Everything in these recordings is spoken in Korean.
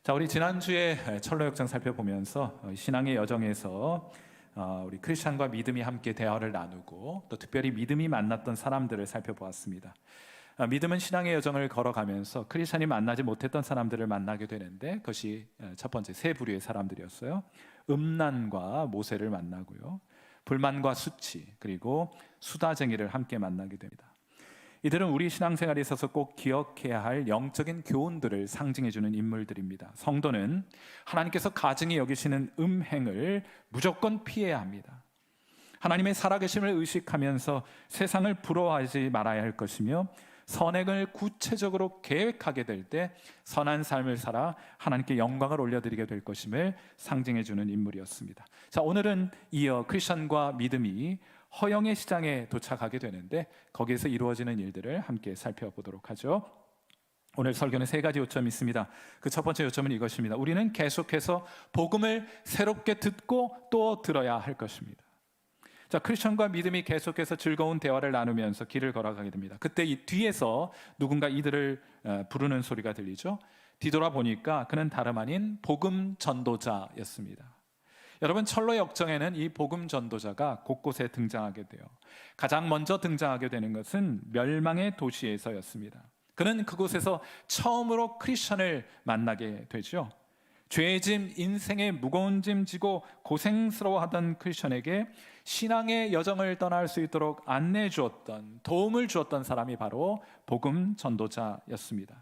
자, 우리 지난주에 철로 역정 살펴보면서 신앙의 여정에서 우리 크리스찬과 믿음이 함께 대화를 나누고 또 특별히 믿음이 만났던 사람들을 살펴보았습니다. 믿음은 신앙의 여정을 걸어가면서 크리스찬이 만나지 못했던 사람들을 만나게 되는데, 그것이 첫 번째 세 부류의 사람들이었어요. 음란과 모세를 만나고요, 불만과 수치, 그리고 수다쟁이를 함께 만나게 됩니다. 이들은 우리 신앙생활에 있어서 꼭 기억해야 할 영적인 교훈들을 상징해주는 인물들입니다. 성도는 하나님께서 가증히 여기시는 음행을 무조건 피해야 합니다. 하나님의 살아계심을 의식하면서 세상을 부러워하지 말아야 할 것이며, 선행을 구체적으로 계획하게 될 때 선한 삶을 살아 하나님께 영광을 올려드리게 될 것임을 상징해주는 인물이었습니다. 자, 오늘은 이어 크리스천과 믿음이 허영의 시장에 도착하게 되는데, 거기에서 이루어지는 일들을 함께 살펴보도록 하죠. 오늘 설교는 세 가지 요점이 있습니다. 그 첫 번째 요점은 이것입니다. 우리는 계속해서 복음을 새롭게 듣고 또 들어야 할 것입니다. 자, 크리스천과 믿음이 계속해서 즐거운 대화를 나누면서 길을 걸어가게 됩니다. 그때 이 뒤에서 누군가 이들을 부르는 소리가 들리죠. 뒤돌아보니까 그는 다름 아닌 복음 전도자였습니다. 여러분, 철로 역정에는 이 복음 전도자가 곳곳에 등장하게 돼요. 가장 먼저 등장하게 되는 것은 멸망의 도시에서였습니다. 그는 그곳에서 처음으로 크리스천을 만나게 되죠. 죄의 짐, 인생의 무거운 짐 지고 고생스러워하던 크리스천에게 신앙의 여정을 떠날 수 있도록 안내해 주었던, 도움을 주었던 사람이 바로 복음 전도자였습니다.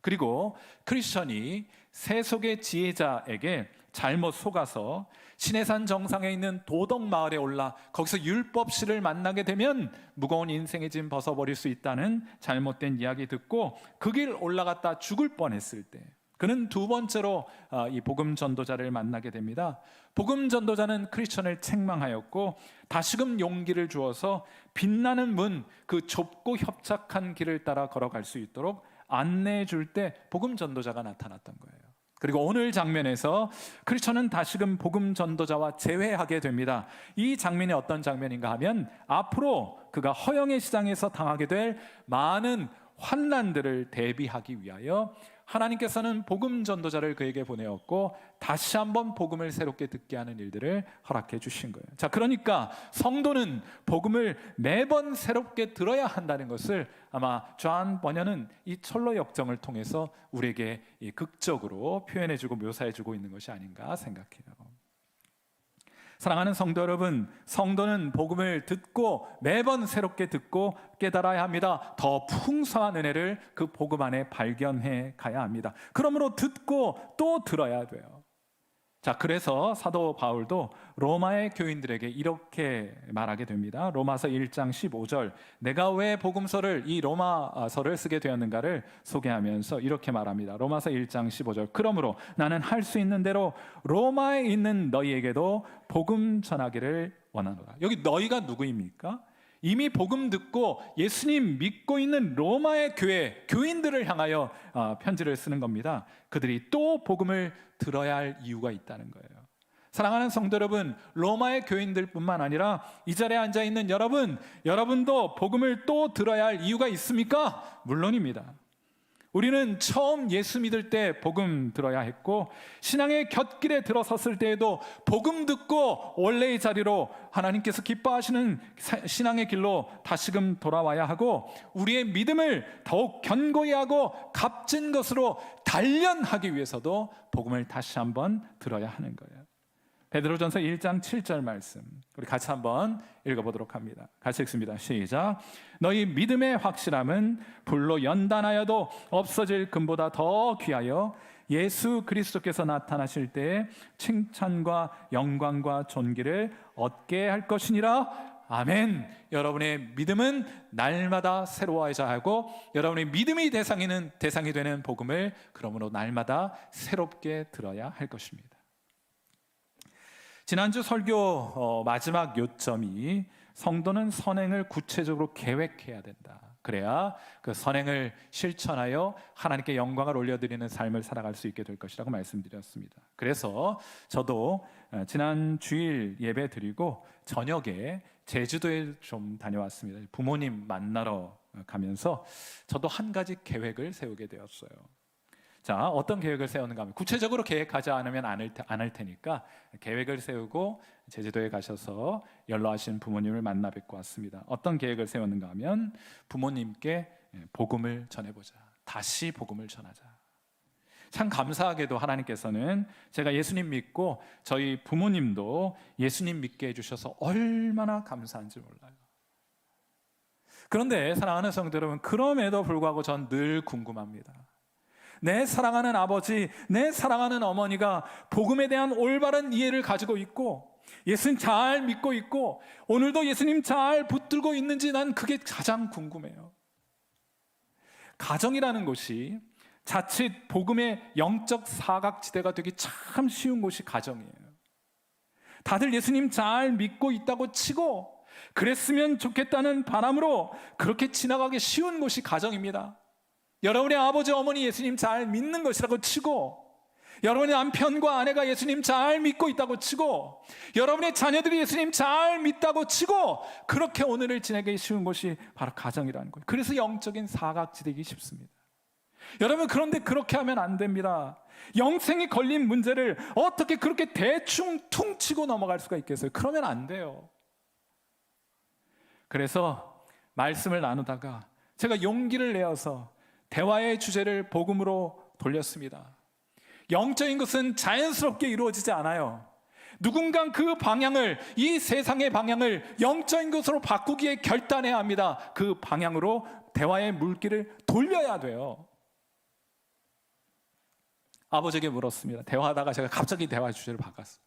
그리고 크리스천이 세속의 지혜자에게 잘못 속아서 시내산 정상에 있는 도덕마을에 올라 거기서 율법시를 만나게 되면 무거운 인생의 짐 벗어버릴 수 있다는 잘못된 이야기 듣고 그 길 올라갔다 죽을 뻔했을 때, 그는 두 번째로 이 복음 전도자를 만나게 됩니다. 복음 전도자는 크리스천을 책망하였고 다시금 용기를 주어서 빛나는 문, 그 좁고 협착한 길을 따라 걸어갈 수 있도록 안내해 줄 때 복음 전도자가 나타났던 거예요. 그리고 오늘 장면에서 크리스천은 다시금 복음 전도자와 재회하게 됩니다. 이 장면이 어떤 장면인가 하면, 앞으로 그가 허영의 시장에서 당하게 될 많은 환난들을 대비하기 위하여 하나님께서는 복음 전도자를 그에게 보내었고 다시 한번 복음을 새롭게 듣게 하는 일들을 허락해 주신 거예요. 자, 그러니까 성도는 복음을 매번 새롭게 들어야 한다는 것을 아마 존 번연은 이 철로 역정을 통해서 우리에게 극적으로 표현해주고 묘사해주고 있는 것이 아닌가 생각해요. 사랑하는 성도 여러분, 성도는 복음을 듣고 매번 새롭게 듣고 깨달아야 합니다. 더 풍성한 은혜를 그 복음 안에 발견해 가야 합니다. 그러므로 듣고 또 들어야 돼요. 자, 그래서 사도 바울도 로마의 교인들에게 이렇게 말하게 됩니다. 로마서 1장 15절, 내가 왜 복음서를, 이 로마서를 쓰게 되었는가를 소개하면서 이렇게 말합니다. 로마서 1장 15절, 그러므로 나는 할 수 있는 대로 로마에 있는 너희에게도 복음 전하기를 원하노라. 여기 너희가 누구입니까? 이미 복음 듣고 예수님 믿고 있는 로마의 교회, 교인들을 향하여 편지를 쓰는 겁니다. 그들이 또 복음을 들어야 할 이유가 있다는 거예요. 사랑하는 성도 여러분, 로마의 교인들뿐만 아니라 이 자리에 앉아있는 여러분도 복음을 또 들어야 할 이유가 있습니까? 물론입니다. 우리는 처음 예수 믿을 때 복음 들어야 했고, 신앙의 곁길에 들어섰을 때에도 복음 듣고 원래의 자리로 하나님께서 기뻐하시는 신앙의 길로 다시금 돌아와야 하고, 우리의 믿음을 더욱 견고히 하고 값진 것으로 단련하기 위해서도 복음을 다시 한번 들어야 하는 거예요. 베드로전서 1장 7절 말씀, 우리 같이 한번 읽어보도록 합니다. 같이 읽습니다. 시작. 너희 믿음의 확실함은 불로 연단하여도 없어질 금보다 더 귀하여 예수 그리스도께서 나타나실 때에 칭찬과 영광과 존귀를 얻게 할 것이니라. 아멘. 여러분의 믿음은 날마다 새로워져야 하고, 여러분의 믿음이 대상이 되는 복음을 그러므로 날마다 새롭게 들어야 할 것입니다. 지난주 설교 마지막 요점이, 성도는 선행을 구체적으로 계획해야 된다. 그래야 그 선행을 실천하여 하나님께 영광을 올려드리는 삶을 살아갈 수 있게 될 것이라고 말씀드렸습니다. 그래서 저도 지난 주일 예배 드리고 저녁에 제주도에 좀 다녀왔습니다. 부모님 만나러 가면서 저도 한 가지 계획을 세우게 되었어요. 자, 어떤 계획을 세우는가 하면 구체적으로 계획하지 않으면 안 할 테니까 계획을 세우고 제주도에 가셔서 연로하신 부모님을 만나 뵙고 왔습니다. 어떤 계획을 세웠는가 하면 부모님께 복음을 전해보자. 다시 복음을 전하자. 참 감사하게도 하나님께서는 제가 예수님 믿고 저희 부모님도 예수님 믿게 해주셔서 얼마나 감사한지 몰라요. 그런데 사랑하는 성도 여러분, 그럼에도 불구하고 전 늘 궁금합니다. 내 사랑하는 아버지, 내 사랑하는 어머니가 복음에 대한 올바른 이해를 가지고 있고 예수님 잘 믿고 있고 오늘도 예수님 잘 붙들고 있는지 난 그게 가장 궁금해요. 가정이라는 곳이 자칫 복음의 영적 사각지대가 되기 참 쉬운 곳이 가정이에요. 다들 예수님 잘 믿고 있다고 치고 그랬으면 좋겠다는 바람으로 그렇게 지나가기 쉬운 곳이 가정입니다. 여러분의 아버지 어머니 예수님 잘 믿는 것이라고 치고 여러분의 남편과 아내가 예수님 잘 믿고 있다고 치고 여러분의 자녀들이 예수님 잘 믿다고 치고 그렇게 오늘을 지내기 쉬운 곳이 바로 가정이라는 거예요. 그래서 영적인 사각지대이기 쉽습니다. 여러분, 그런데 그렇게 하면 안 됩니다. 영생이 걸린 문제를 어떻게 그렇게 대충 퉁치고 넘어갈 수가 있겠어요? 그러면 안 돼요. 그래서 말씀을 나누다가 제가 용기를 내어서 대화의 주제를 복음으로 돌렸습니다. 영적인 것은 자연스럽게 이루어지지 않아요. 누군가 그 방향을, 이 세상의 방향을 영적인 것으로 바꾸기에 결단해야 합니다. 그 방향으로 대화의 물길을 돌려야 돼요. 아버지에게 물었습니다. 대화하다가 제가 갑자기 대화 주제를 바꿨어요.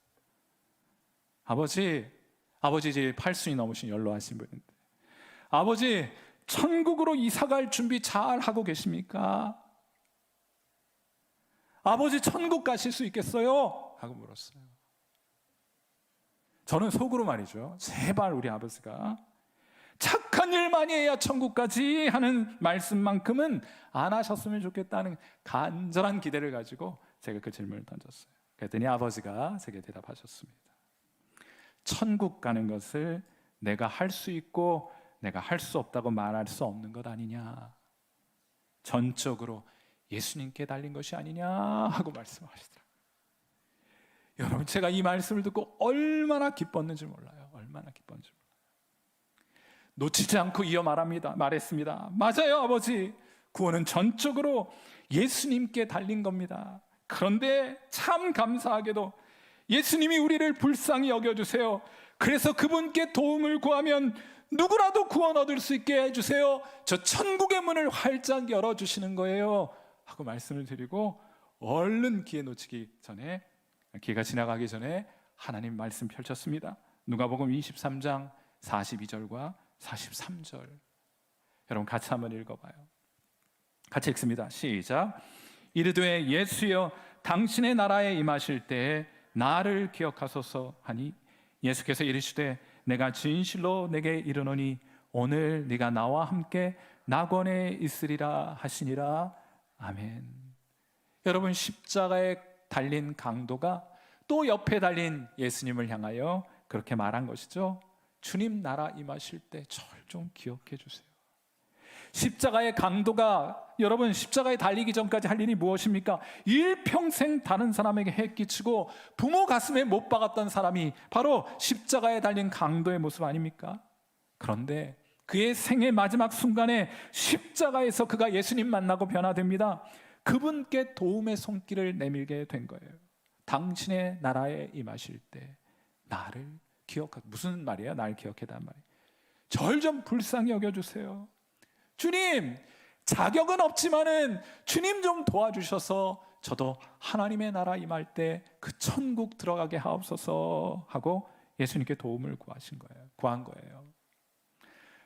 아버지 이제 80이 넘으신 연로하신 분인데 아버지, 천국으로 이사갈 준비 잘 하고 계십니까? 아버지 천국 가실 수 있겠어요? 하고 물었어요. 저는 속으로 말이죠, 제발 우리 아버지가 착한 일 많이 해야 천국까지 하는 말씀만큼은 안 하셨으면 좋겠다는 간절한 기대를 가지고 제가 그 질문을 던졌어요. 그랬더니 아버지가 제게 대답하셨습니다. 천국 가는 것을 내가 할 수 있고 내가 할 수 없다고 말할 수 없는 것 아니냐, 전적으로 예수님께 달린 것이 아니냐 하고 말씀하시더라고요. 여러분, 제가 이 말씀을 듣고 얼마나 기뻤는지 몰라요. 얼마나 기뻤는지 몰라요. 놓치지 않고 이어 말했습니다. 맞아요 아버지, 구원은 전적으로 예수님께 달린 겁니다. 그런데 참 감사하게도 예수님이 우리를 불쌍히 여겨주세요. 그래서 그분께 도움을 구하면 누구라도 구원 얻을 수 있게 해주세요. 저 천국의 문을 활짝 열어주시는 거예요 하고 말씀을 드리고 얼른 기회가 지나가기 전에 하나님 말씀 펼쳤습니다. 누가복음 23장 42절과 43절. 여러분 같이 한번 읽어봐요. 같이 읽습니다. 시작. 이르되 예수여 당신의 나라에 임하실 때에 나를 기억하소서 하니 예수께서 이르시되 내가 진실로 내게 이르노니 오늘 네가 나와 함께 낙원에 있으리라 하시니라. 아멘. 여러분, 십자가에 달린 강도가 또 옆에 달린 예수님을 향하여 그렇게 말한 것이죠. 주님 나라 임하실 때 절 좀 기억해 주세요. 십자가의 강도가, 여러분, 십자가에 달리기 전까지 할 일이 무엇입니까? 일평생 다른 사람에게 해끼치고 부모 가슴에 못 박았던 사람이 바로 십자가에 달린 강도의 모습 아닙니까? 그런데 그의 생의 마지막 순간에 십자가에서 그가 예수님 만나고 변화됩니다. 그분께 도움의 손길을 내밀게 된 거예요. 당신의 나라에 임하실 때 나를 기억하. 무슨 말이에요? 나를 기억해달란 말이에요. 절 좀 불쌍히 여겨주세요. 주님, 자격은 없지만은 주님 좀 도와주셔서 저도 하나님의 나라 임할 때 그 천국 들어가게 하옵소서 하고 예수님께 도움을 구한 거예요.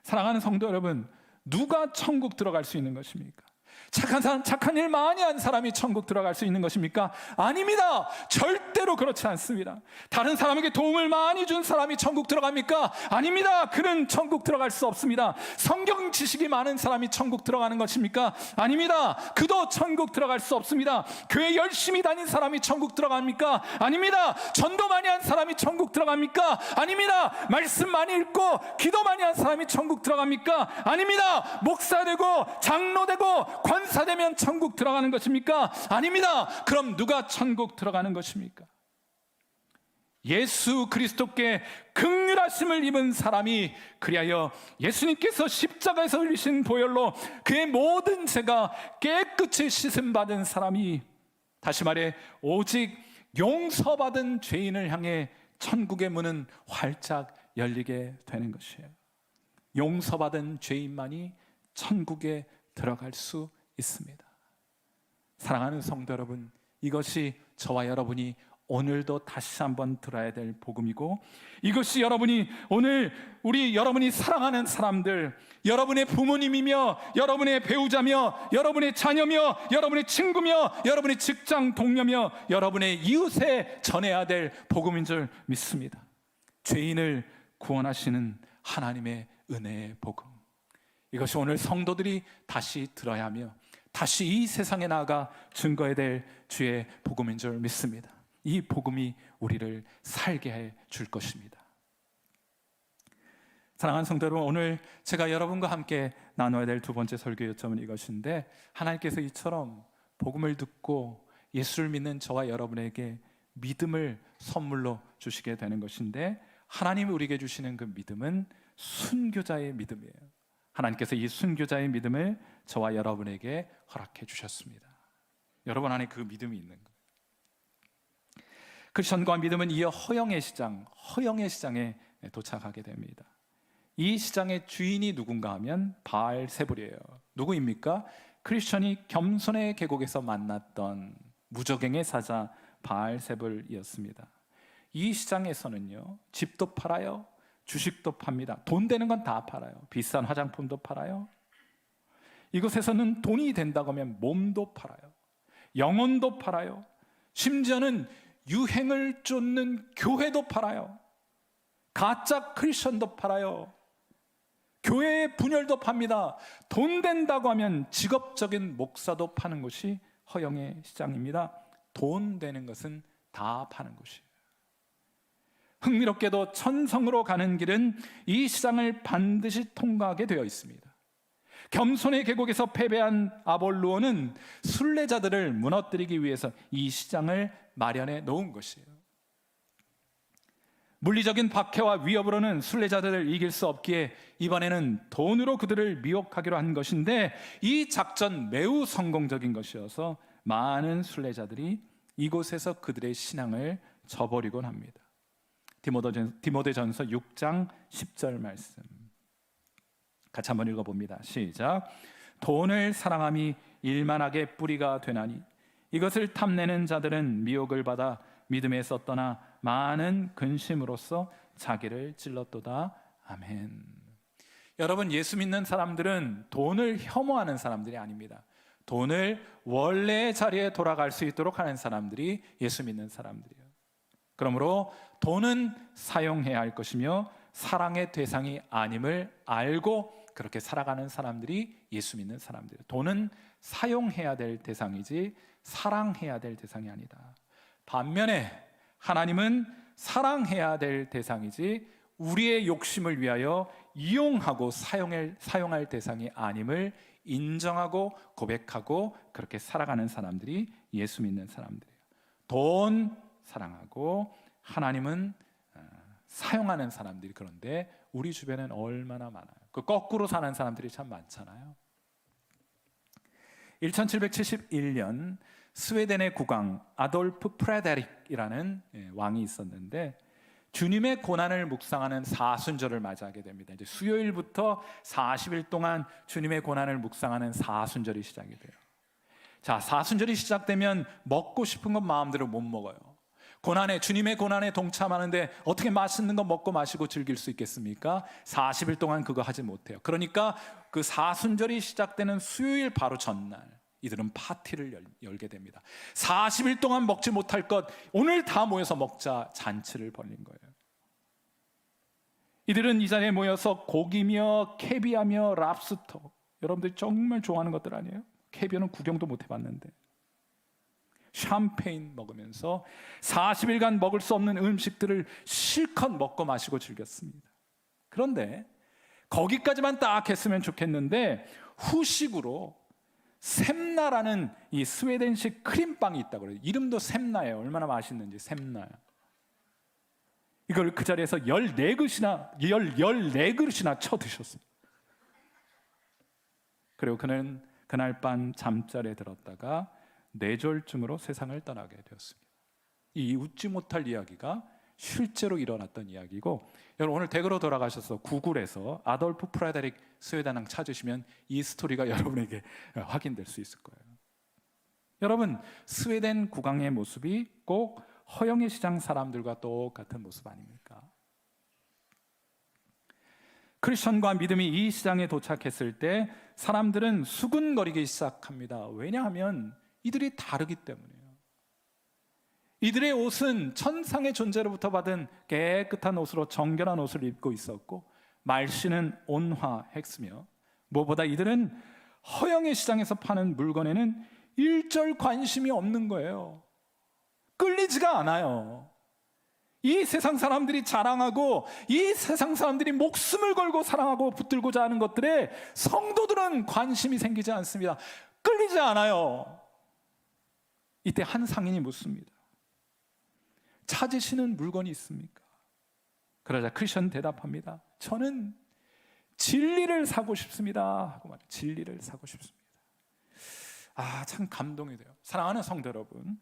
사랑하는 성도 여러분, 누가 천국 들어갈 수 있는 것입니까? 착한 일 많이 한 사람이 천국 들어갈 수 있는 것입니까? 아닙니다. 절대로 그렇지 않습니다. 다른 사람에게 도움을 많이 준 사람이 천국 들어갑니까? 아닙니다. 그는 천국 들어갈 수 없습니다. 성경 지식이 많은 사람이 천국 들어가는 것입니까? 아닙니다. 그도 천국 들어갈 수 없습니다. 교회 열심히 다닌 사람이 천국 들어갑니까? 아닙니다. 전도 많이 한 사람이 천국 들어갑니까? 아닙니다. 말씀 많이 읽고 기도 많이 한 사람이 천국 들어갑니까? 아닙니다. 목사 되고 장로 되고 관 감사되면 천국 들어가는 것입니까? 아닙니다. 그럼 누가 천국 들어가는 것입니까? 예수 그리스도께 긍휼하심을 입은 사람이, 그리하여 예수님께서 십자가에서 흘리신 보혈로 그의 모든 죄가 깨끗이 씻음받은 사람이, 다시 말해 오직 용서받은 죄인을 향해 천국의 문은 활짝 열리게 되는 것이에요. 용서받은 죄인만이 천국에 들어갈 수 있습니다. 사랑하는 성도 여러분, 이것이 저와 여러분이 오늘도 다시 한번 들어야 될 복음이고, 이것이 여러분이 오늘 여러분이 사랑하는 사람들, 여러분의 부모님이며 여러분의 배우자며 여러분의 자녀며 여러분의 친구며 여러분의 직장 동료며 여러분의 이웃에 전해야 될 복음인 줄 믿습니다. 죄인을 구원하시는 하나님의 은혜의 복음, 이것이 오늘 성도들이 다시 들어야 하며 다시 이 세상에 나아가 증거해야 될 주의 복음인 줄 믿습니다. 이 복음이 우리를 살게 해 줄 것입니다. 사랑하는 성도 여러분, 오늘 제가 여러분과 함께 나눠야 될 두 번째 설교 요점은 이것인데, 하나님께서 이처럼 복음을 듣고 예수를 믿는 저와 여러분에게 믿음을 선물로 주시게 되는 것인데, 하나님이 우리에게 주시는 그 믿음은 순교자의 믿음이에요. 하나님께서 이 순교자의 믿음을 저와 여러분에게 허락해 주셨습니다. 여러분 안에 그 믿음이 있는 거예요. 크리스천과 믿음은 이어 허영의 시장에 도착하게 됩니다. 이 시장의 주인이 누군가 하면 바알세불이에요. 누구입니까? 크리스천이 겸손의 계곡에서 만났던 무저갱의 사자 바알세불이었습니다. 이 시장에서는요, 집도 팔아요, 주식도 팝니다. 돈 되는 건 다 팔아요. 비싼 화장품도 팔아요. 이곳에서는 돈이 된다고 하면 몸도 팔아요, 영혼도 팔아요, 심지어는 유행을 쫓는 교회도 팔아요, 가짜 크리스천도 팔아요, 교회의 분열도 팝니다. 돈 된다고 하면 직업적인 목사도 파는 곳이 허영의 시장입니다. 돈 되는 것은 다 파는 곳이에요. 흥미롭게도 천성으로 가는 길은 이 시장을 반드시 통과하게 되어 있습니다. 겸손의 계곡에서 패배한 아볼루오는 순례자들을 무너뜨리기 위해서 이 시장을 마련해 놓은 것이에요. 물리적인 박해와 위협으로는 순례자들을 이길 수 없기에 이번에는 돈으로 그들을 미혹하기로 한 것인데, 이 작전 매우 성공적인 것이어서 많은 순례자들이 이곳에서 그들의 신앙을 저버리곤 합니다. 디모데전서 6장 10절 말씀 같이 한번 읽어봅니다. 시작. 돈을 사랑함이 일만하게 뿌리가 되나니 이것을 탐내는 자들은 미혹을 받아 믿음에서 떠나 많은 근심으로써 자기를 찔렀도다. 아멘. 여러분, 예수 믿는 사람들은 돈을 혐오하는 사람들이 아닙니다. 돈을 원래의 자리에 돌아갈 수 있도록 하는 사람들이 예수 믿는 사람들이에요. 그러므로 돈은 사용해야 할 것이며 사랑의 대상이 아님을 알고 그렇게 살아가는 사람들이 예수 믿는 사람들이에요. 돈은 사용해야 될 대상이지 사랑해야 될 대상이 아니다. 반면에 하나님은 사랑해야 될 대상이지 우리의 욕심을 위하여 이용하고 사용할 대상이 아님을 인정하고 고백하고 그렇게 살아가는 사람들이 예수 믿는 사람들이에요. 돈 사랑하고 하나님은 사용하는 사람들이, 그런데 우리 주변엔 얼마나 많아요. 그 거꾸로 사는 사람들이 참 많잖아요. 1771년 스웨덴의 국왕 아돌프 프레데릭이라는 왕이 있었는데, 주님의 고난을 묵상하는 사순절을 맞이하게 됩니다. 이제 수요일부터 40일 동안 주님의 고난을 묵상하는 사순절이 시작이 돼요. 자, 사순절이 시작되면 먹고 싶은 건 마음대로 못 먹어요. 주님의 고난에 동참하는데 어떻게 맛있는 거 먹고 마시고 즐길 수 있겠습니까? 40일 동안 그거 하지 못해요. 그러니까 그 사순절이 시작되는 수요일 바로 전날 이들은 파티를 열게 됩니다. 40일 동안 먹지 못할 것 오늘 다 모여서 먹자 잔치를 벌린 거예요. 이들은 이 자리에 모여서 고기며 캐비아며 랍스터, 여러분들이 정말 좋아하는 것들 아니에요? 캐비아는 구경도 못 해봤는데 샴페인 먹으면서 40일간 먹을 수 없는 음식들을 실컷 먹고 마시고 즐겼습니다. 그런데 거기까지만 딱 했으면 좋겠는데 후식으로 샘나라는 이 스웨덴식 크림빵이 있다고 그래요. 이름도 샘나예요. 얼마나 맛있는지. 샘나. 이걸 그 자리에서 14그릇이나 쳐 드셨어요. 그리고 그는 그날 밤 잠자리에 들었다가 뇌졸중으로 세상을 떠나게 되었습니다. 이 웃지 못할 이야기가 실제로 일어났던 이야기고, 여러분 오늘 댁으로 돌아가셔서 구글에서 아돌프 프레데릭 스웨덴왕 찾으시면 이 스토리가 여러분에게 확인될 수 있을 거예요. 여러분, 스웨덴 국왕의 모습이 꼭 허영의 시장 사람들과 똑같은 모습 아닙니까? 크리스천과 믿음이 이 시장에 도착했을 때 사람들은 수군거리기 시작합니다. 왜냐하면 이들이 다르기 때문이에요. 이들의 옷은 천상의 존재로부터 받은 깨끗한 옷으로 정결한 옷을 입고 있었고, 말씨는 온화했으며, 무엇보다 이들은 허영의 시장에서 파는 물건에는 일절 관심이 없는 거예요. 끌리지가 않아요. 이 세상 사람들이 자랑하고 이 세상 사람들이 목숨을 걸고 사랑하고 붙들고자 하는 것들에 성도들은 관심이 생기지 않습니다. 끌리지 않아요. 이때 한 상인이 묻습니다. 찾으시는 물건이 있습니까? 그러자 크리스천 대답합니다. 저는 진리를 사고 싶습니다 하고 말해요. 진리를 사고 싶습니다. 참 감동이 돼요. 사랑하는 성도 여러분,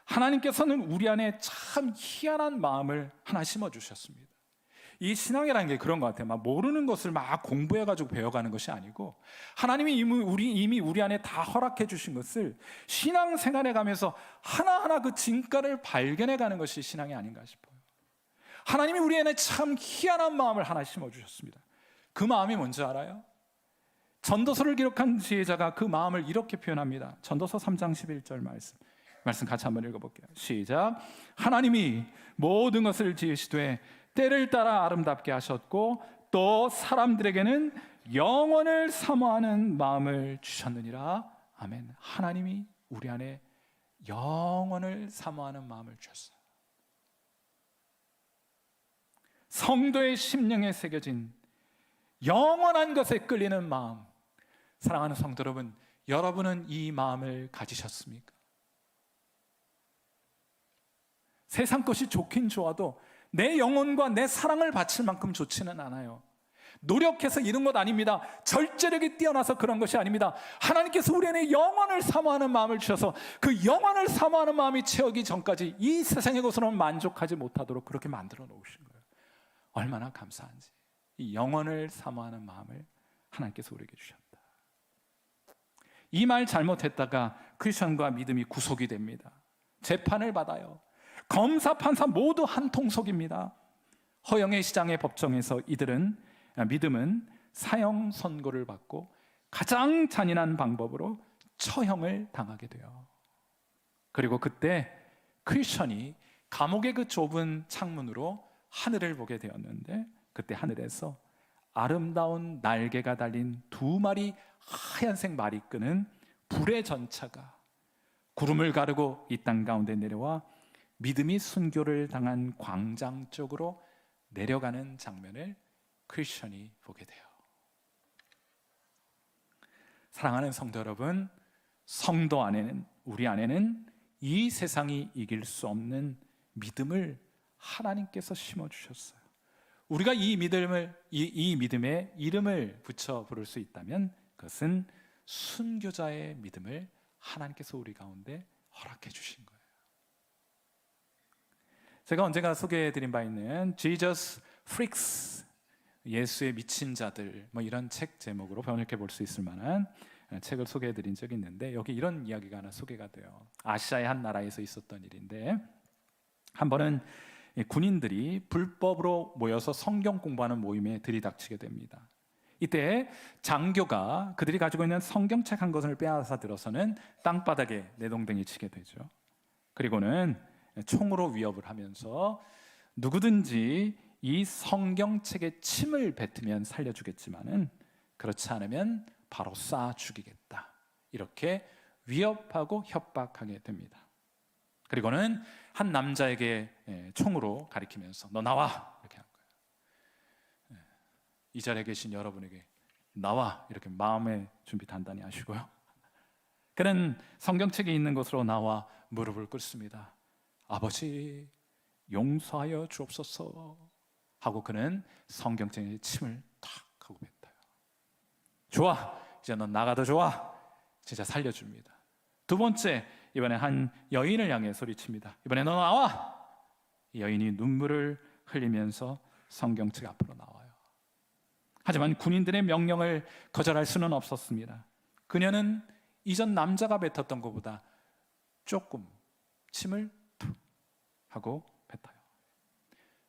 하나님께서는 우리 안에 참 희한한 마음을 하나 심어주셨습니다. 이 신앙이라는 게 그런 것 같아요. 막 모르는 것을 막 공부해가지고 배워가는 것이 아니고, 하나님이 이미 우리 안에 다 허락해 주신 것을 신앙생활에 가면서 하나하나 그 진가를 발견해가는 것이 신앙이 아닌가 싶어요. 하나님이 우리 안에 참 희한한 마음을 하나 심어주셨습니다. 그 마음이 뭔지 알아요? 전도서를 기록한 지혜자가 그 마음을 이렇게 표현합니다. 전도서 3장 11절 말씀 같이 한번 읽어볼게요. 시작. 하나님이 모든 것을 지으시되 때를 따라 아름답게 하셨고 또 사람들에게는 영원을 사모하는 마음을 주셨느니라. 아멘. 하나님이 우리 안에 영원을 사모하는 마음을 주셨어요. 성도의 심령에 새겨진 영원한 것에 끌리는 마음. 사랑하는 성도 여러분, 여러분은 이 마음을 가지셨습니까? 세상 것이 좋긴 좋아도 내 영혼과 내 사랑을 바칠 만큼 좋지는 않아요. 노력해서 이룬 것 아닙니다. 절제력이 뛰어나서 그런 것이 아닙니다. 하나님께서 우리 안에 영원을 사모하는 마음을 주셔서 그 영원을 사모하는 마음이 채우기 전까지 이 세상의 것으로는 만족하지 못하도록 그렇게 만들어 놓으신 거예요. 얼마나 감사한지. 이 영원을 사모하는 마음을 하나님께서 우리에게 주셨다. 이 말 잘못했다가 크리스천과 믿음이 구속이 됩니다. 재판을 받아요. 검사, 판사 모두 한 통속입니다. 허영의 시장의 법정에서 믿음은 사형 선고를 받고 가장 잔인한 방법으로 처형을 당하게 돼요. 그리고 그때 크리스천이 감옥의 그 좁은 창문으로 하늘을 보게 되었는데, 그때 하늘에서 아름다운 날개가 달린 2마리 하얀색 말이 끄는 불의 전차가 구름을 가르고 이 땅 가운데 내려와 믿음이 순교를 당한 광장 쪽으로 내려가는 장면을 크리스천이 보게 돼요. 사랑하는 성도 여러분, 성도 안에는, 우리 안에는 이 세상이 이길 수 없는 믿음을 하나님께서 심어주셨어요. 우리가 이 믿음에 이름을 붙여 부를 수 있다면 그것은 순교자의 믿음을 하나님께서 우리 가운데 허락해 주신 거예요. 제가 언젠가 소개해드린 바 있는 Jesus Freaks, 예수의 미친 자들, 이런 책 제목으로 번역해 볼 수 있을 만한 책을 소개해드린 적이 있는데, 여기 이런 이야기가 하나 소개가 돼요. 아시아의 한 나라에서 있었던 일인데, 한 번은 군인들이 불법으로 모여서 성경 공부하는 모임에 들이닥치게 됩니다. 이때 장교가 그들이 가지고 있는 성경책 한 권을 빼앗아 들어서는 땅바닥에 내동댕이 치게 되죠. 그리고는 총으로 위협을 하면서 누구든지 이 성경책에 침을 뱉으면 살려주겠지만은 그렇지 않으면 바로 쏴 죽이겠다, 이렇게 위협하고 협박하게 됩니다. 그리고는 한 남자에게 총으로 가리키면서 너 나와, 이렇게 한 거예요. 이 자리에 계신 여러분에게 나와, 이렇게 마음의 준비 단단히 하시고요. 그는 성경책에 있는 곳으로 나와 무릎을 꿇습니다. 아버지, 용서하여 주옵소서 하고 그는 성경책에 침을 탁 하고 뱉어요. 좋아, 이제 넌 나가도 좋아. 진짜 살려줍니다. 두 번째, 이번에 한 여인을 향해 소리칩니다. 이번에 너 나와. 이 여인이 눈물을 흘리면서 성경책 앞으로 나와요. 하지만 군인들의 명령을 거절할 수는 없었습니다. 그녀는 이전 남자가 뱉었던 것보다 조금 침을 툭 하고 뱉어요.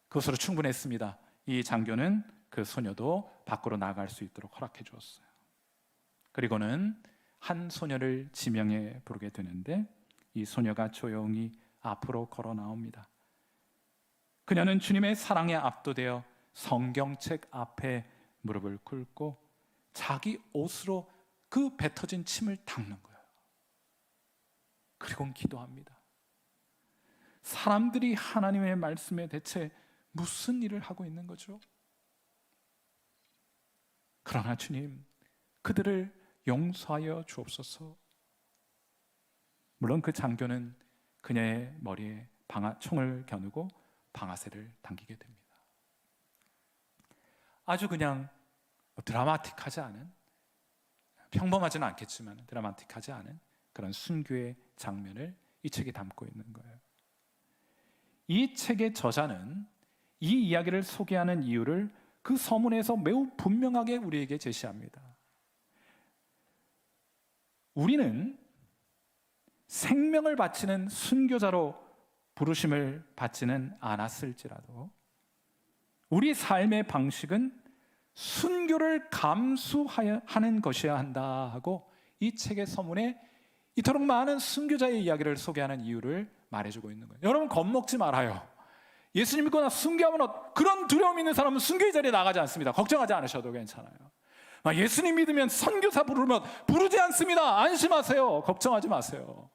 그것으로 충분했습니다. 이 장교는 그 소녀도 밖으로 나갈 수 있도록 허락해 주었어요. 그리고는 한 소녀를 지명해 부르게 되는데 이 소녀가 조용히 앞으로 걸어 나옵니다. 그녀는 주님의 사랑에 압도되어 성경책 앞에 무릎을 꿇고 자기 옷으로 그 뱉어진 침을 닦는 거예요. 그리고 기도합니다. 사람들이 하나님의 말씀에 대체 무슨 일을 하고 있는 거죠? 그러나 주님, 그들을 용서하여 주옵소서. 물론 그 장교는 그녀의 머리에 총을 겨누고 방아쇠를 당기게 됩니다. 아주 그냥 드라마틱하지 않은, 평범하지는 않겠지만 드라마틱하지 않은 그런 순교의 장면을 이 책에 담고 있는 거예요. 이 책의 저자는 이 이야기를 소개하는 이유를 그 서문에서 매우 분명하게 우리에게 제시합니다. 우리는 생명을 바치는 순교자로 부르심을 받지는 않았을지라도 우리 삶의 방식은 순교를 감수하는 것이어야 한다 하고 이 책의 서문에 이토록 많은 순교자의 이야기를 소개하는 이유를 말해주고 있는 거예요. 여러분, 겁먹지 말아요. 예수님 믿고 나 순교하면 그런 두려움 있는 사람은 순교의 자리에 나가지 않습니다. 걱정하지 않으셔도 괜찮아요. 예수님 믿으면 선교사 부르면 부르지 않습니다. 안심하세요. 걱정하지 마세요.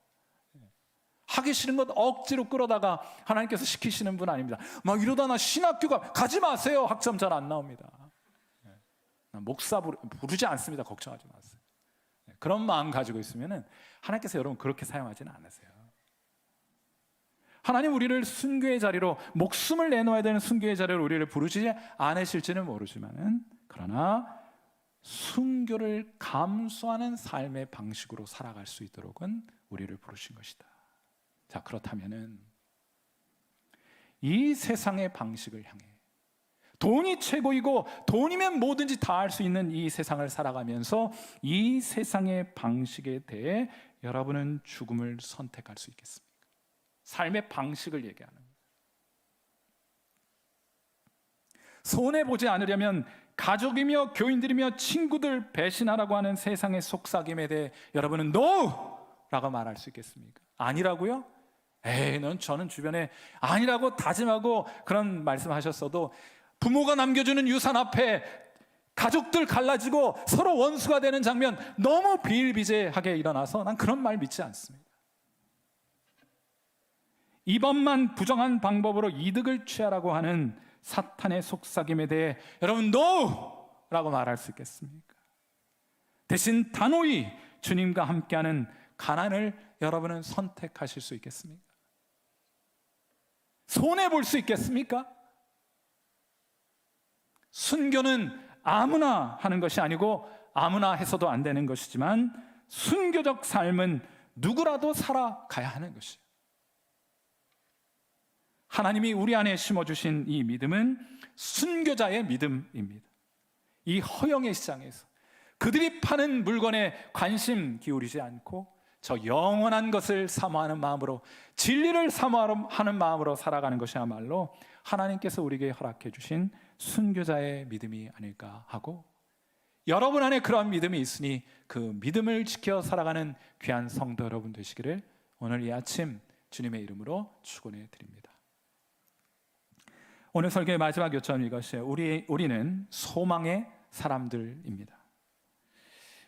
하기 싫은 것 억지로 끌어다가 하나님께서 시키시는 분 아닙니다. 이러다 나 신학교가 가지 마세요. 학점 잘 안 나옵니다. 목사 부르지 않습니다. 걱정하지 마세요. 그런 마음 가지고 있으면 하나님께서 여러분 그렇게 사용하지는 않으세요. 하나님 우리를 순교의 자리로, 목숨을 내놓아야 되는 순교의 자리로 우리를 부르지 않으실지는 모르지만은, 그러나 순교를 감수하는 삶의 방식으로 살아갈 수 있도록은 우리를 부르신 것이다. 자, 그렇다면은 이 세상의 방식을 향해, 돈이 최고이고 돈이면 뭐든지 다 할 수 있는 이 세상을 살아가면서 이 세상의 방식에 대해 여러분은 죽음을 선택할 수 있겠습니까? 삶의 방식을 얘기하는 거예요. 손해보지 않으려면 가족이며 교인들이며 친구들 배신하라고 하는 세상의 속삭임에 대해 여러분은 NO! 라고 말할 수 있겠습니까? 아니라고요? 저는 주변에 아니라고 다짐하고 그런 말씀하셨어도 부모가 남겨주는 유산 앞에 가족들 갈라지고 서로 원수가 되는 장면 너무 비일비재하게 일어나서 난 그런 말 믿지 않습니다. 이번만 부정한 방법으로 이득을 취하라고 하는 사탄의 속삭임에 대해 여러분 NO! 라고 말할 수 있겠습니까? 대신 단호히 주님과 함께하는 가난을 여러분은 선택하실 수 있겠습니까? 손해볼 수 있겠습니까? 순교는 아무나 하는 것이 아니고 아무나 해서도 안 되는 것이지만 순교적 삶은 누구라도 살아가야 하는 것이에요. 하나님이 우리 안에 심어주신 이 믿음은 순교자의 믿음입니다. 이 허영의 시장에서 그들이 파는 물건에 관심 기울이지 않고 저 영원한 것을 사모하는 마음으로, 진리를 사모하는 마음으로 살아가는 것이야말로 하나님께서 우리에게 허락해 주신 순교자의 믿음이 아닐까 하고, 여러분 안에 그러한 믿음이 있으니 그 믿음을 지켜 살아가는 귀한 성도 여러분 되시기를 오늘 이 아침 주님의 이름으로 축원해 드립니다. 오늘 설교의 마지막 요점은 이것이에요. 우리는 소망의 사람들입니다.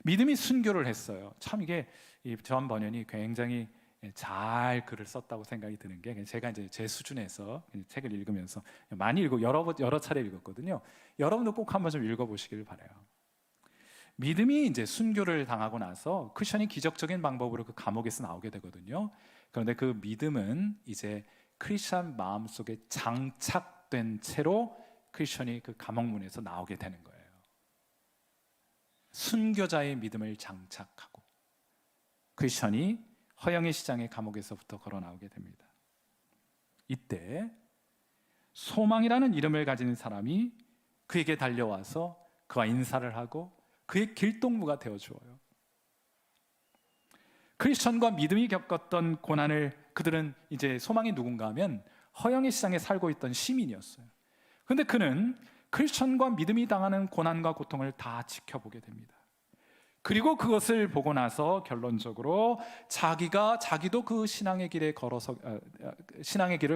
믿음이 순교를 했어요. 참 이게 이 전 번연이 굉장히 잘 글을 썼다고 생각이 드는 게, 제가 이제 제 수준에서 책을 읽으면서 많이 읽고 여러 차례 읽었거든요. 여러분도 꼭 한번 좀 읽어보시기를 바라요. 믿음이 이제 순교를 당하고 나서 크리스천이 기적적인 방법으로 그 감옥에서 나오게 되거든요. 그런데 그 믿음은 이제 크리스천 마음속에 장착된 채로 크리스천이 그 감옥문에서 나오게 되는 거예요. 순교자의 믿음을 장착하고 크리스천이 허영의 시장의 감옥에서부터 걸어 나오게 됩니다. 이때 소망이라는 이름을 가진 사람이 그에게 달려와서 그와 인사를 하고 그의 길동무가 되어주어요. 크리스천과 믿음이 겪었던 고난을 그들은 이제 소망이 누군가 하면 허영의 시장에 살고 있던 시민이었어요. 그런데 그는 크리스천과 믿음이 당하는 고난과 고통을 다 지켜보게 됩니다. 그리고 그것을 보고 나서 결론적으로 자기도 그 신앙의 길을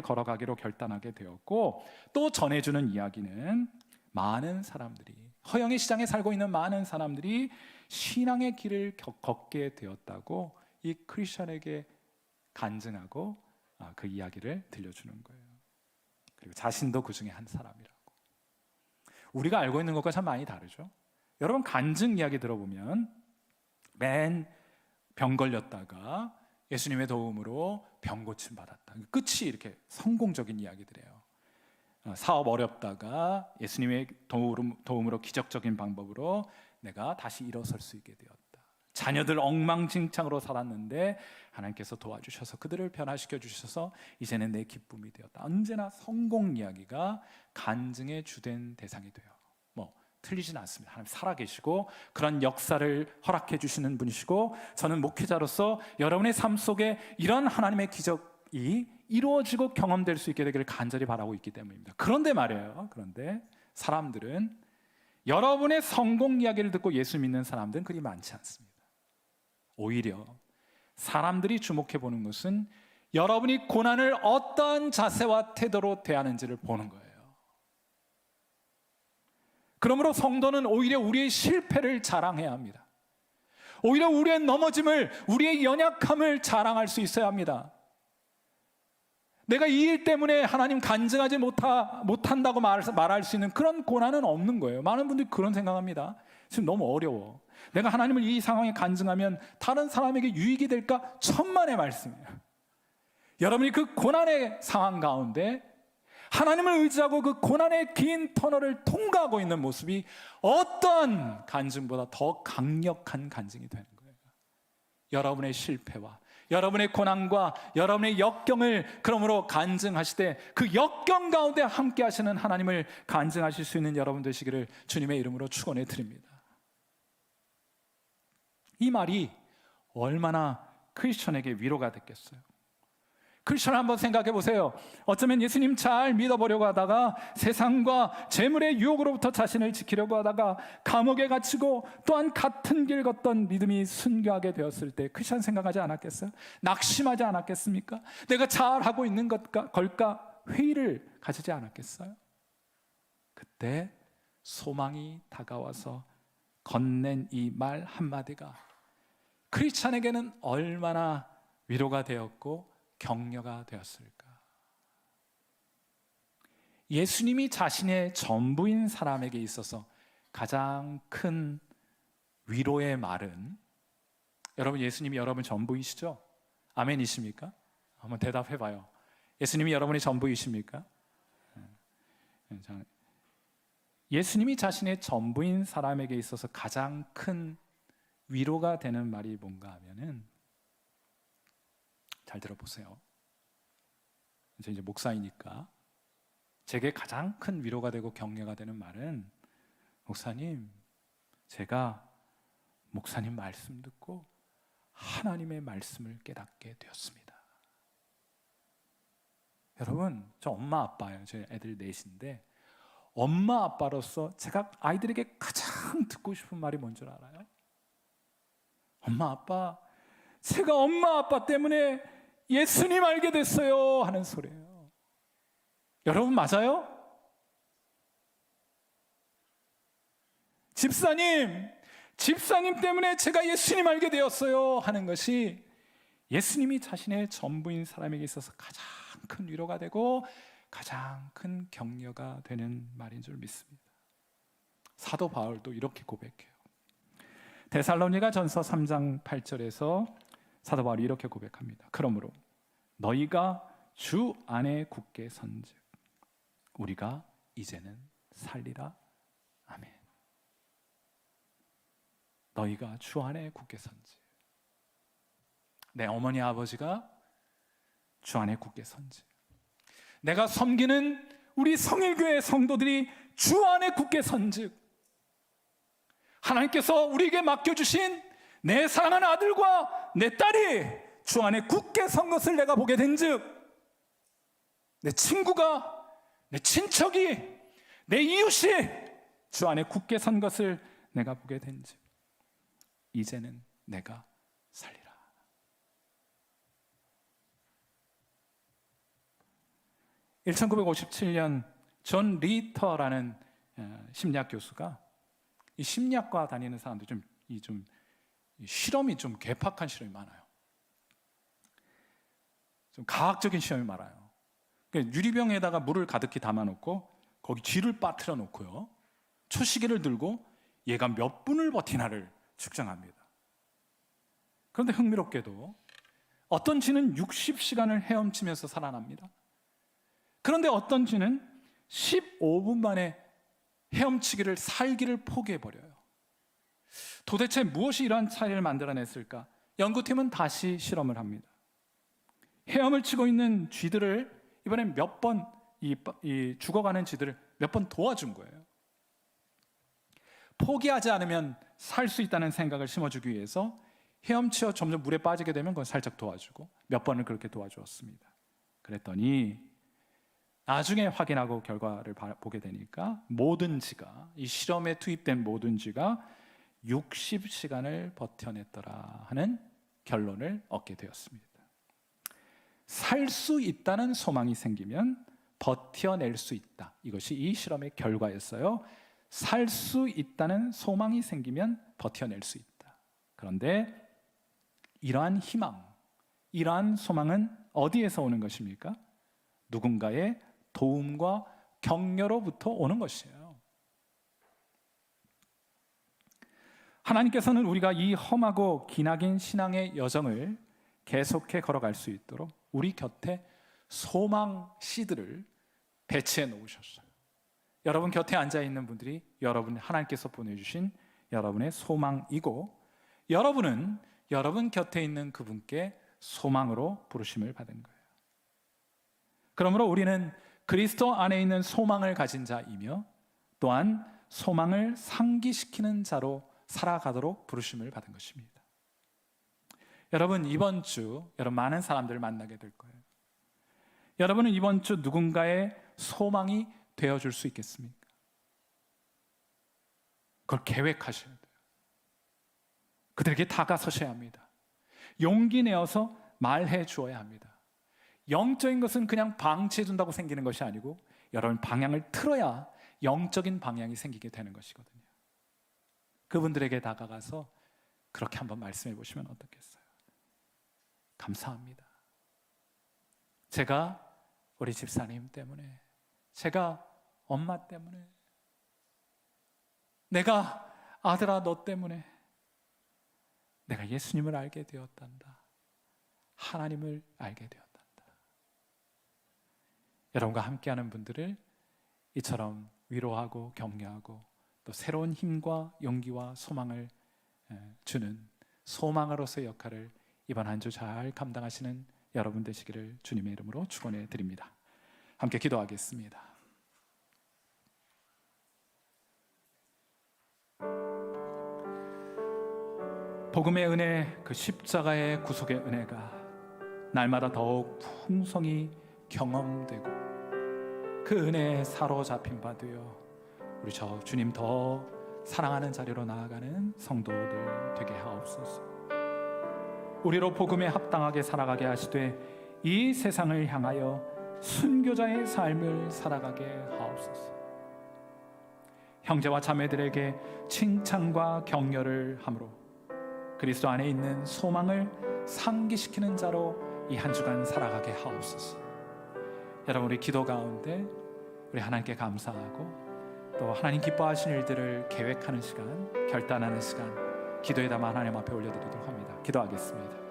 걸어가기로 결단하게 되었고, 또 전해주는 이야기는 많은 사람들이, 허영의 시장에 살고 있는 많은 사람들이 신앙의 길을 걷게 되었다고 이 크리스천에게 간증하고 그 이야기를 들려주는 거예요. 그리고 자신도 그 중에 한 사람이라고. 우리가 알고 있는 것과 참 많이 다르죠. 여러분, 간증 이야기 들어보면 맨 병 걸렸다가 예수님의 도움으로 병 고침 받았다, 끝이 이렇게 성공적인 이야기들이에요. 사업 어렵다가 예수님의 도움으로 기적적인 방법으로 내가 다시 일어설 수 있게 되었다. 자녀들 엉망진창으로 살았는데 하나님께서 도와주셔서 그들을 변화시켜 주셔서 이제는 내 기쁨이 되었다. 언제나 성공 이야기가 간증의 주된 대상이 돼요. 틀리진 않습니다. 하나님 살아계시고 그런 역사를 허락해 주시는 분이시고, 저는 목회자로서 여러분의 삶 속에 이런 하나님의 기적이 이루어지고 경험될 수 있게 되기를 간절히 바라고 있기 때문입니다. 그런데 말이에요, 그런데 사람들은, 여러분의 성공 이야기를 듣고 예수 믿는 사람들은 그리 많지 않습니다. 오히려 사람들이 주목해 보는 것은 여러분이 고난을 어떠한 자세와 태도로 대하는지를 보는 거예요. 그러므로 성도는 오히려 우리의 실패를 자랑해야 합니다. 오히려 우리의 넘어짐을, 우리의 연약함을 자랑할 수 있어야 합니다. 내가 이 일 때문에 하나님 간증하지 못한다고 말할 수 있는 그런 고난은 없는 거예요. 많은 분들이 그런 생각합니다. 지금 너무 어려워, 내가 하나님을 이 상황에 간증하면 다른 사람에게 유익이 될까? 천만의 말씀이에요. 여러분이 그 고난의 상황 가운데 하나님을 의지하고 그 고난의 긴 터널을 통과하고 있는 모습이 어떠한 간증보다 더 강력한 간증이 되는 거예요. 여러분의 실패와 여러분의 고난과 여러분의 역경을 그러므로 간증하실 때 그 역경 가운데 함께 하시는 하나님을 간증하실 수 있는 여러분 되시기를 주님의 이름으로 축원해 드립니다. 이 말이 얼마나 크리스천에게 위로가 됐겠어요. 크리스천을 한번 생각해 보세요. 어쩌면 예수님 잘 믿어보려고 하다가 세상과 재물의 유혹으로부터 자신을 지키려고 하다가 감옥에 갇히고 또한 같은 길 걷던 믿음이 순교하게 되었을 때 크리스천 생각하지 않았겠어요? 낙심하지 않았겠습니까? 내가 잘하고 있는 걸까? 회의를 가지지 않았겠어요? 그때 소망이 다가와서 건넨 이 말 한마디가 크리스천에게는 얼마나 위로가 되었고 격려가 되었을까? 예수님이 자신의 전부인 사람에게 있어서 가장 큰 위로의 말은, 여러분 예수님이 여러분 전부이시죠? 아멘이십니까? 한번 대답해 봐요. 예수님이 여러분의 전부이십니까? 예수님이 자신의 전부인 사람에게 있어서 가장 큰 위로가 되는 말이 뭔가 하면은, 잘 들어보세요. 저 이제 목사이니까 제게 가장 큰 위로가 되고 격려가 되는 말은, 목사님, 제가 목사님 말씀 듣고 하나님의 말씀을 깨닫게 되었습니다. 여러분, 저 엄마 아빠예요. 제 애들 넷인데 엄마 아빠로서 제가 아이들에게 가장 듣고 싶은 말이 뭔 줄 알아요? 엄마 아빠, 제가 엄마 아빠 때문에 예수님 알게 됐어요 하는 소리예요. 여러분 맞아요? 집사님 때문에 제가 예수님 알게 되었어요 하는 것이 예수님이 자신의 전부인 사람에게 있어서 가장 큰 위로가 되고 가장 큰 격려가 되는 말인 줄 믿습니다. 사도 바울도 이렇게 고백해요. 데살로니가전서 3장 8절에서 사도 바울이 이렇게 고백합니다. 그러므로 너희가 주 안에 굳게 선즉 우리가 이제는 살리라. 아멘. 너희가 주 안에 굳게 선즉, 내 어머니 아버지가 주 안에 굳게 선즉, 내가 섬기는 우리 성일교회 성도들이 주 안에 굳게 선즉, 하나님께서 우리에게 맡겨주신 내 사랑하는 아들과 내 딸이 주 안에 굳게 선 것을 내가 보게 된즉, 내 친구가, 내 친척이, 내 이웃이 주 안에 굳게 선 것을 내가 보게 된즉 이제는 내가 살리라. 1957년 존 리터라는 심리학 교수가, 이 심리학과 다니는 사람들 좀 실험이 좀 괴팍한 실험이 많아요. 좀 과학적인 실험이 많아요. 그러니까 유리병에다가 물을 가득히 담아놓고 거기 쥐를 빠뜨려 놓고요, 초시계를 들고 얘가 몇 분을 버티나를 측정합니다. 그런데 흥미롭게도 어떤 쥐는 60시간을 헤엄치면서 살아납니다. 그런데 어떤 쥐는 15분 만에 헤엄치기를, 살기를 포기해버려요. 도대체 무엇이 이러한 차이를 만들어냈을까? 연구팀은 다시 실험을 합니다. 헤엄을 치고 있는 쥐들을 이번엔 몇 번, 이 죽어가는 쥐들을 몇 번 도와준 거예요. 포기하지 않으면 살 수 있다는 생각을 심어주기 위해서 헤엄치어 점점 물에 빠지게 되면 그걸 살짝 도와주고, 몇 번을 그렇게 도와주었습니다. 그랬더니 나중에 확인하고 결과를 보게 되니까 모든 쥐가, 이 실험에 투입된 모든 쥐가 60시간을 버텨냈더라 하는 결론을 얻게 되었습니다. 살 수 있다는 소망이 생기면 버텨낼 수 있다. 이것이 이 실험의 결과였어요. 살 수 있다는 소망이 생기면 버텨낼 수 있다. 그런데 이러한 희망, 이러한 소망은 어디에서 오는 것입니까? 누군가의 도움과 격려로부터 오는 것이에요. 하나님께서는 우리가 이 험하고 기나긴 신앙의 여정을 계속해 걸어갈 수 있도록 우리 곁에 소망 씨들을 배치해 놓으셨어요. 여러분 곁에 앉아 있는 분들이 여러분, 하나님께서 보내주신 여러분의 소망이고, 여러분은 여러분 곁에 있는 그분께 소망으로 부르심을 받은 거예요. 그러므로 우리는 그리스도 안에 있는 소망을 가진 자이며 또한 소망을 상기시키는 자로 살아가도록 부르심을 받은 것입니다. 여러분, 이번 주 여러분 많은 사람들을 만나게 될 거예요. 여러분은 이번 주 누군가의 소망이 되어줄 수 있겠습니까? 그걸 계획하셔야 돼요. 그들에게 다가서셔야 합니다. 용기 내어서 말해 주어야 합니다. 영적인 것은 그냥 방치해 둔다고 생기는 것이 아니고 여러분 방향을 틀어야 영적인 방향이 생기게 되는 것이거든요. 그분들에게 다가가서 그렇게 한번 말씀해 보시면 어떻겠어요? 감사합니다. 제가 우리 집사님 때문에, 제가 엄마 때문에, 내가 아들아 너 때문에 내가 예수님을 알게 되었단다. 하나님을 알게 되었단다. 여러분과 함께하는 분들을 이처럼 위로하고 격려하고 또 새로운 힘과 용기와 소망을 주는 소망으로서의 역할을 이번 한 주 잘 감당하시는 여러분 되시기를 주님의 이름으로 축원해 드립니다. 함께 기도하겠습니다. 복음의 은혜, 그 십자가의 구속의 은혜가 날마다 더욱 풍성히 경험되고 그 은혜에 사로잡힌 바 되어 우리 저 주님 더 사랑하는 자리로 나아가는 성도들 되게 하옵소서. 우리로 복음에 합당하게 살아가게 하시되 이 세상을 향하여 순교자의 삶을 살아가게 하옵소서. 형제와 자매들에게 칭찬과 격려를 함으로 그리스도 안에 있는 소망을 상기시키는 자로 이 한 주간 살아가게 하옵소서. 여러분, 우리 기도 가운데 우리 하나님께 감사하고 또 하나님 기뻐하시는 일들을 계획하는 시간, 결단하는 시간, 기도에 담아 하나님 앞에 올려드리도록 합니다. 기도하겠습니다.